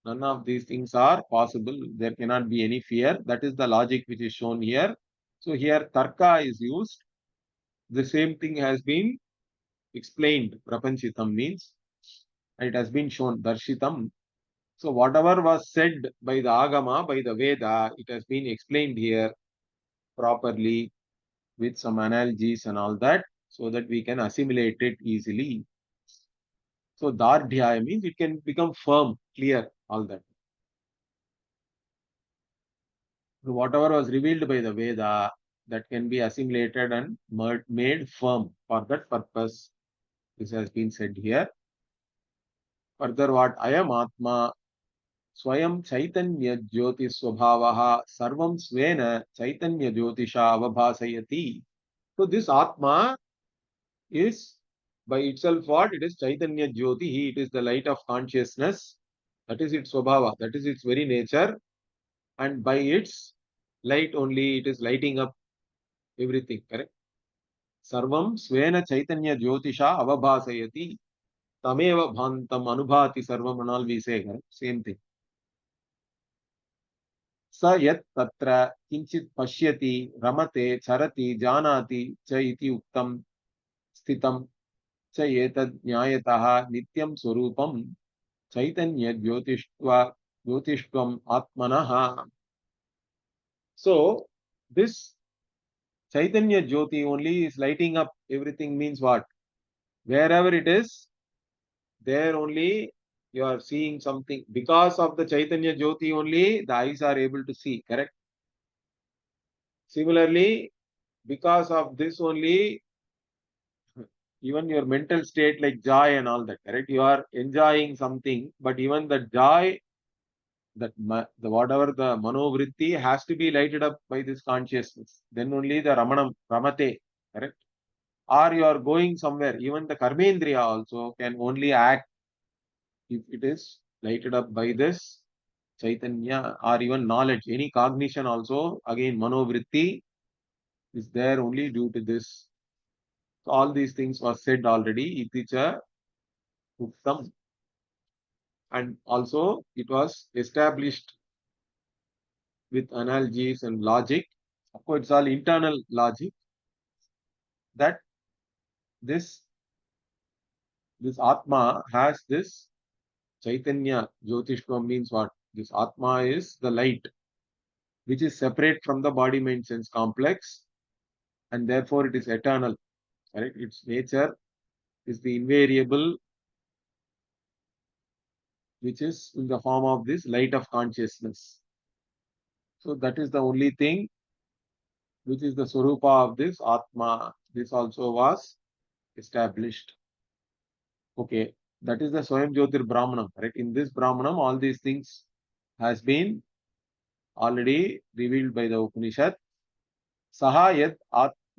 none of these things are possible. There cannot be any fear. That is the logic which is shown here. So here tarka is used. The same thing has been explained. Prapanchitam means, and it has been shown. Darshitam. So whatever was said by the Agama, by the Veda, it has been explained here properly with some analogies and all that, so that we can assimilate it easily. So Dardhyaya means it can become firm, clear, all that. So whatever was revealed by the Veda, that can be assimilated and made firm for that purpose. This has been said here. Further, what Ayam Atma Swayam Chaitanya Jyoti Swabhavaha Sarvam Svena Chaitanya Jyotisha Avabhasayati. So this Atma is by itself what? It is Chaitanya Jyoti. It is the light of consciousness. That is its Swabhava. That is its very nature. And by its light only, it is lighting up everything. Correct? Sarvam Svena Chaitanya Jyotisha Avabhasayati. Tameva Bhantam Anubhati Sarvam and all we say. Correct? Same thing. स यत् तत्र किंचित पश्यति रमते चरति जानाति च इति उक्तं स्थितं च एतद् ज्ञायतः नित्यं स्वरूपं चैतन्य ज्योतिष्त्वम् आत्मनः. So this Chaitanya Jyoti only is lighting up everything, means what? Wherever it is, there only you are seeing something. Because of the Chaitanya Jyoti only, the eyes are able to see, correct? Similarly, because of this only, even your mental state like joy and all that, correct? You are enjoying something, but even the joy, the whatever the manovritti has to be lighted up by this consciousness. Then only the ramate, correct? Or you are going somewhere, even the karmendriya also can only act if it is lighted up by this chaitanya, or even knowledge. Any cognition also, again manovritti is there only due to this. So all these things were said already. Iticha uktam. And also it was established with analogies and logic. Of course, it's all internal logic that this Atma has this Chaitanya Jyotishvam, means what? This Atma is the light which is separate from the body mind sense complex, and therefore it is eternal. Correct? Its nature is the invariable, which is in the form of this light of consciousness. So that is the only thing which is the Swarupa of this Atma. This also was established. Okay, that is the Swayam Jyotir Brahmanam. Right? In this Brahmanam, all these things has been already revealed by the Upanishad. Saha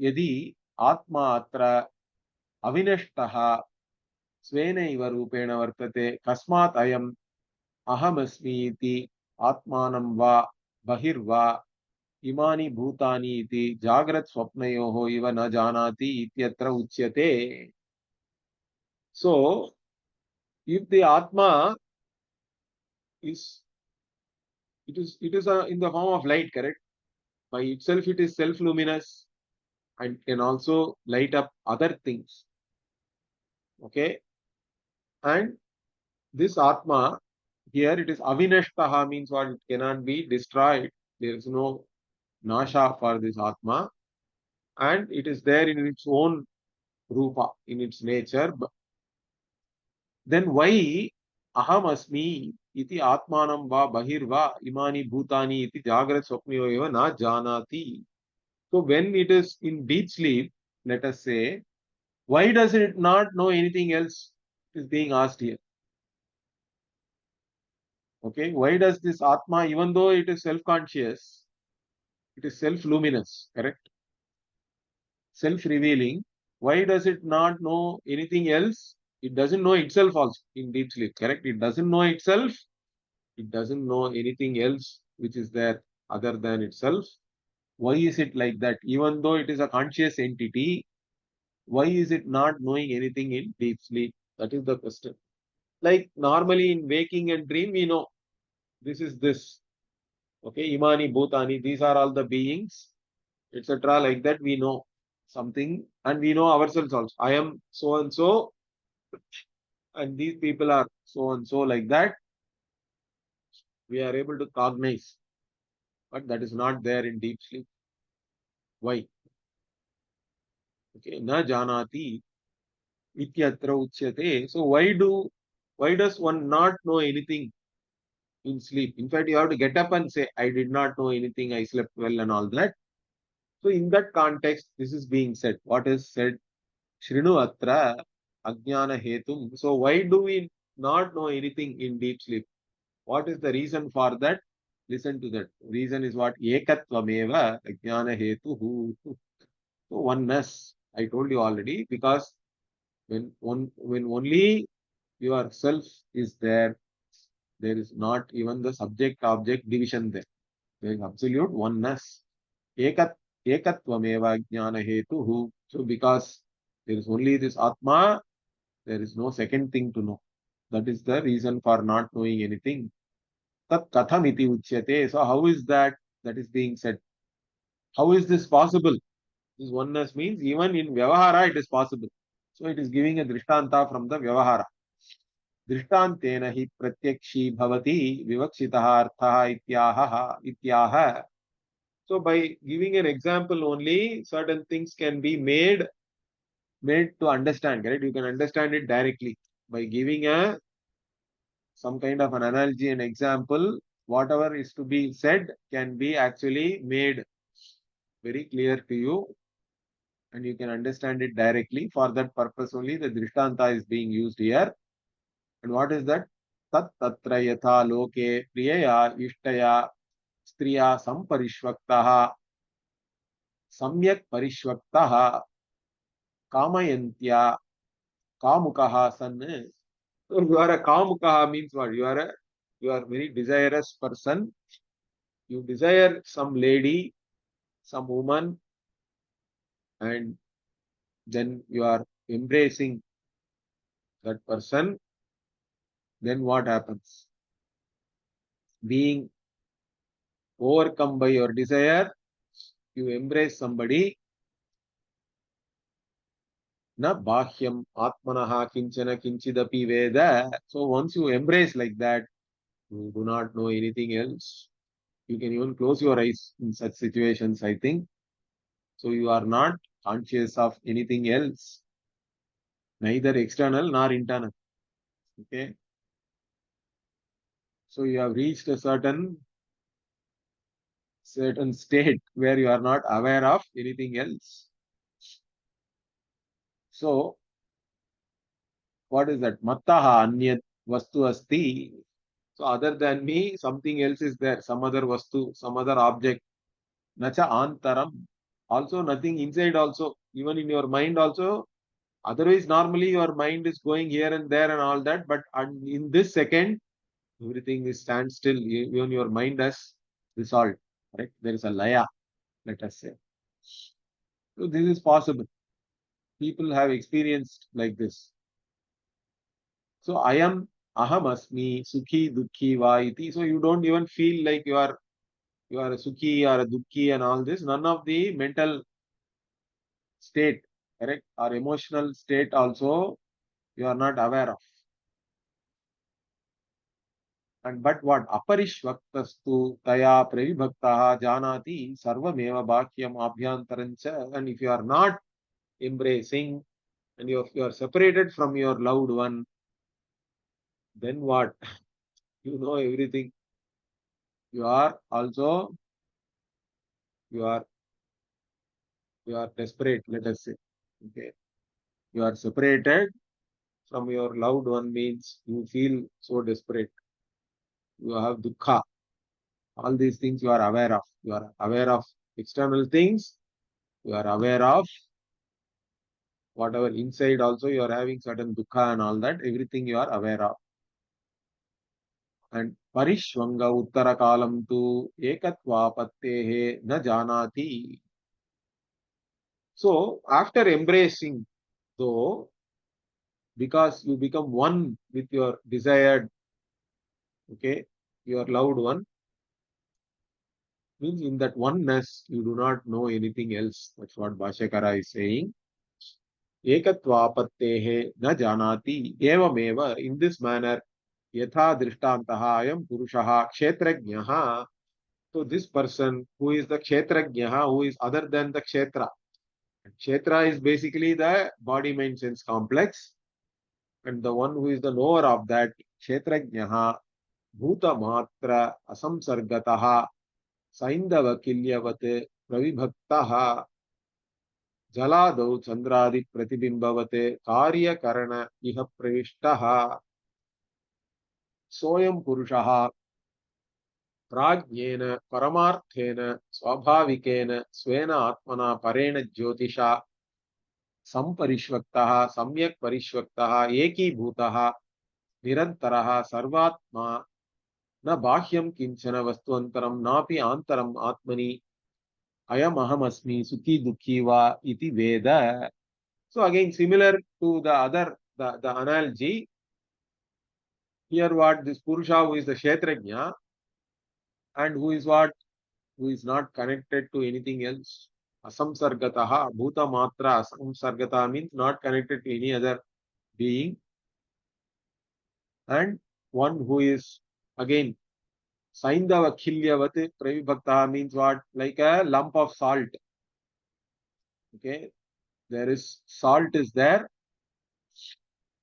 yadi Atma atra avinashtaha svena iva rupena vartate kasmat ayam ahamasmi iti atmanam va bahirva imani bhutani iti jagrat swapnayoho iva na janati ityatra uchyate. So, if the Atma is, it is in the form of light, correct? By itself, it is self-luminous and can also light up other things. Okay, and this Atma here, it is avinashtaha, means what? It cannot be destroyed. There is no nasha for this Atma, and it is there in its own rupa, in its nature. Then why aham asmi iti atmanam va bahirva imani bhutani iti jagrat swapnyo eva na janati. So when it is in deep sleep, let us say, why does it not know anything else? Is being asked here. Okay, why does this Atma, even though it is self-conscious, it is self-luminous, correct? Self-revealing. Why does it not know anything else? It doesn't know itself also in deep sleep, correct? It doesn't know itself. It doesn't know anything else which is there other than itself. Why is it like that? Even though it is a conscious entity, why is it not knowing anything in deep sleep? That is the question. Like normally in waking and dream, we know this is this. Okay, Imani, Bhutani, these are all the beings, etc. Like that, we know something and we know ourselves also. I am so and these people are so, like that. We are able to cognize, but that is not there in deep sleep. Why? Okay, na janati ityatra uchyate. So why does one not know anything in sleep? In fact, you have to get up and say, I did not know anything, I slept well and all that. So in that context, this is being said. What is said? Shrinu atra ajnana hetum. So why do we not know anything in deep sleep? What is the reason for that? Listen to that. Reason is what? Ekatvameva ajnana hetu. So oneness. I told you already, because when only yourself is there, there is not even the subject object division there. There is absolute oneness. Ekat Ekatvameva jnana hetuhu. So because there is only this Atma, there is no second thing to know. That is the reason for not knowing anything. Tat katham iti uchyate. So how is that is being said? How is this possible? This oneness means even in Vyavahara it is possible. So it is giving a drishtanta from the Vyavahara. Drishtantena hi pratyakshi bhavati vivaksitaha arthaha ityaha. So by giving an example only, certain things can be made to understand, correct? You can understand it directly. By giving some kind of an analogy and example, whatever is to be said can be actually made very clear to you and you can understand it directly. For that purpose only the Drishtanta is being used here. And what is that? Tat tatra yatha loke priyaya ishtaya striya samparishvaktaha samyak parishvaktaha kamayantya kamukaha san. So you are a kamukaha means what? You are very desirous person. You desire some lady, some woman, and then you are embracing that person. Then what happens? Being overcome by your desire, you embrace somebody. Na bhahyam atmanaha kinchana kinchidapi veda. So once you embrace like that, you do not know anything else. You can even close your eyes in such situations, I think. So you are not conscious of anything else, neither external nor internal. Okay. So you have reached a certain state where you are not aware of anything else. So what is that? Mattaha anyat vastu asti. So other than me, something else is there, some other vastu, some other object. Nacha antaram. Also nothing inside also, even in your mind also. Otherwise, normally your mind is going here and there and all that, but in this second, everything is stand still. Even your mind has resolved. Correct? There is a laya, let us say. So this is possible. People have experienced like this. So aham asmi, sukhi, dukhi, va iti. So you don't even feel like you are a sukhi or a dukhi and all this. None of the mental state, correct, or emotional state also you are not aware of. And but what aparishvaktastu taya pravibhaktaha janati sarvameva bhakyam abhyantarancha. And if you are not embracing and you are separated from your loved one, then what? You know everything. You are also you are you are desperate, let us say. Okay. You are separated from your loved one means you feel so desperate. You have dukkha. All these things you are aware of. You are aware of external things. You are aware of whatever inside also you are having certain dukkha and all that. Everything you are aware of. And parishvanga uttara kalam tu ekatva pattehe na janati. So after embracing, though, because you become one with your desired, okay, your loved one, means in that oneness you do not know anything else. That's what Bhashyakara is saying. Ekatvapatte na janati evameva. In this manner, yatha drishtantaha ayam purushaha kshetrajnaha. So this person who is the kshetrajnaha, who is other than the kshetra. Kshetra is basically the body mind sense complex. And the one who is the knower of that, kshetrajnaha, bhuta matra asamsargataha saindava kilyavat pravibhaktaha जलादौ चंद्रादि प्रतिबिंबवते कार्यकरण इह प्रविष्टः सोऽयं पुरुषः प्राज्ञेन परमार्थेन स्वाभाविकेन स्वेन आत्मना परेण ज्योतिषा संपरिष्वक्तः सम्यक् परिष्वक्तः एकीभूतः निरन्तरः सर्वात्मा न बाह्यं किंचन वस्तुअन्तरं नापि आन्तरम् आत्मनि अयम् अहमस्मि सुखी दुःखी वा इति वेद. So again, similar to the other, the analogy, here what this Purusha who is the Kshetrajna and who is what? Who is not connected to anything else. Asamsargataha, Bhuta Matra, Asamsargata means not connected to any other being. And one who is, again, Saindava Khilyavate Pravibhakta means what? Like a lump of salt. Okay. There is salt is there.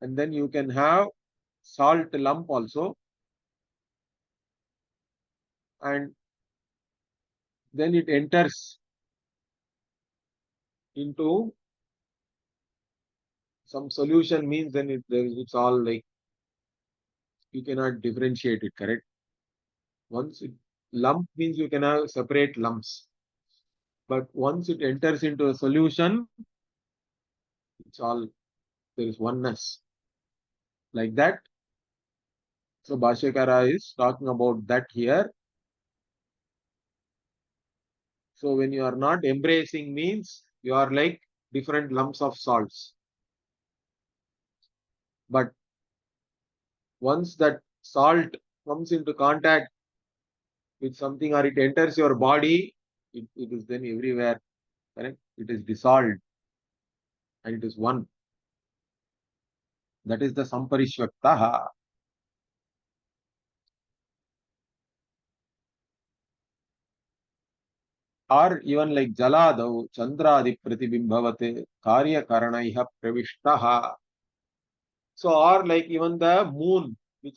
And then you can have salt lump also. And then it enters into some solution means then it's all like you cannot differentiate it, correct? Once it lump means you can have separate lumps. But once it enters into a solution, it's all there is oneness. Like that. So Bhashyakara is talking about that here. So when you are not embracing means you are like different lumps of salts. But once that salt comes into contact with something or it enters your body, it is then everywhere. Correct? It is dissolved and it is one. That is the Samparishvaktaha. Or even like Jaladau, Chandradi Pratibimbhavate, Karya Karanaiha Pravishtaha. So, or like even the moon, which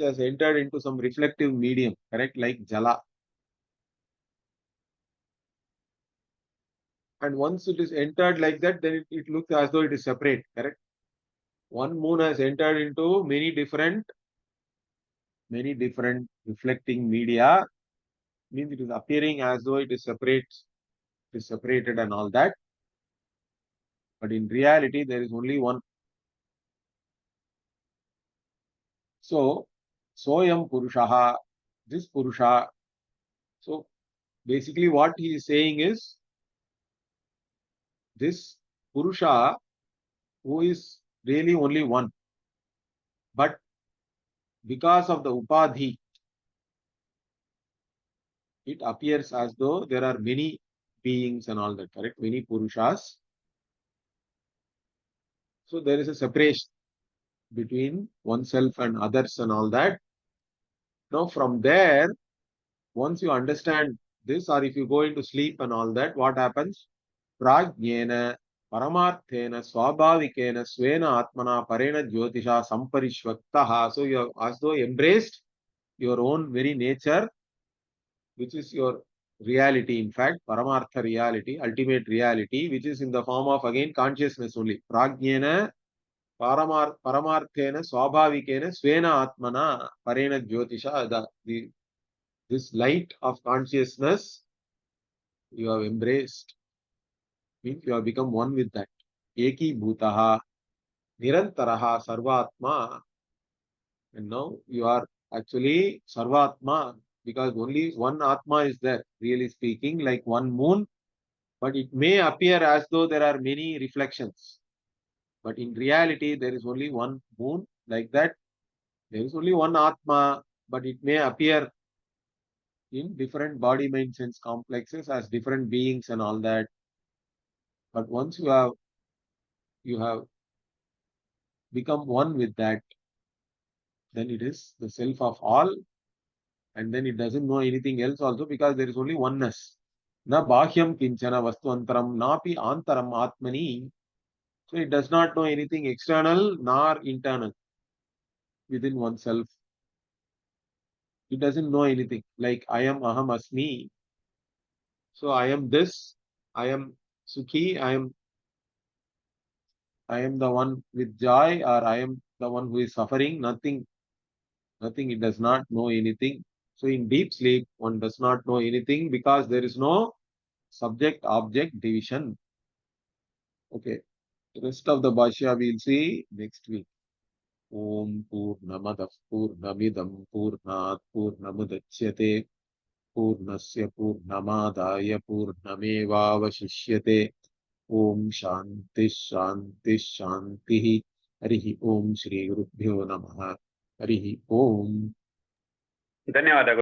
has entered into some reflective medium, correct? Like Jala. And once it is entered like that, then it looks as though it is separate, correct? One moon has entered into many different reflecting media, means it is appearing as though it is separate, it is separated and all that. But in reality, there is only one. So, Soyam Purushaha, this Purusha, so basically what he is saying is, this Purusha, who is really only one, but because of the Upadhi, it appears as though there are many beings and all that, correct? Many Purushas. So there is a separation between oneself and others and all that. Now from there, once you understand this, or if you go into sleep and all that, what happens? Prajnena, Paramarthena, Swabhavikena, Svena Atmana, Parena Jyotisha, Samparishvaktaha. So you have as though embraced your own very nature, which is your reality, in fact, Paramartha reality, ultimate reality, which is in the form of again consciousness only. Prajnena, Paramarthena, Swabhavikena, Svena Atmana, Parena Jyotisha, this light of consciousness you have embraced, means you have become one with that. Eki Bhutaha, Nirantaraha, Sarvatma, and now you are actually Sarvatma, because only one Atma is there, really speaking, like one moon, but it may appear as though there are many reflections. But in reality, there is only one moon, like that. There is only one Atma, but it may appear in different body, mind, sense complexes as different beings and all that. But once you have become one with that, then it is the self of all, and then it doesn't know anything else also, because there is only oneness. Na bhahyam kinchana vastuantaram napi antaram atmani. So it does not know anything external nor internal within oneself. It doesn't know anything. Like I am aham asmi. So I am this. I am sukhi. I am the one with joy, or I am the one who is suffering. Nothing. Nothing. It does not know anything. So in deep sleep, one does not know anything because there is no subject-object division. Okay. The rest of the Bhashya we'll see next week. Om Purnamadav Purnamidam Purnat Purnamudachyate Purnasya Purnamadaya Purnamevavashishyate. Om Shanti Shanti Shanti. Harihi Om Shri Gurubhyo Namaha. Harihi Om. ಧನ್ಯವಾದಗಳು.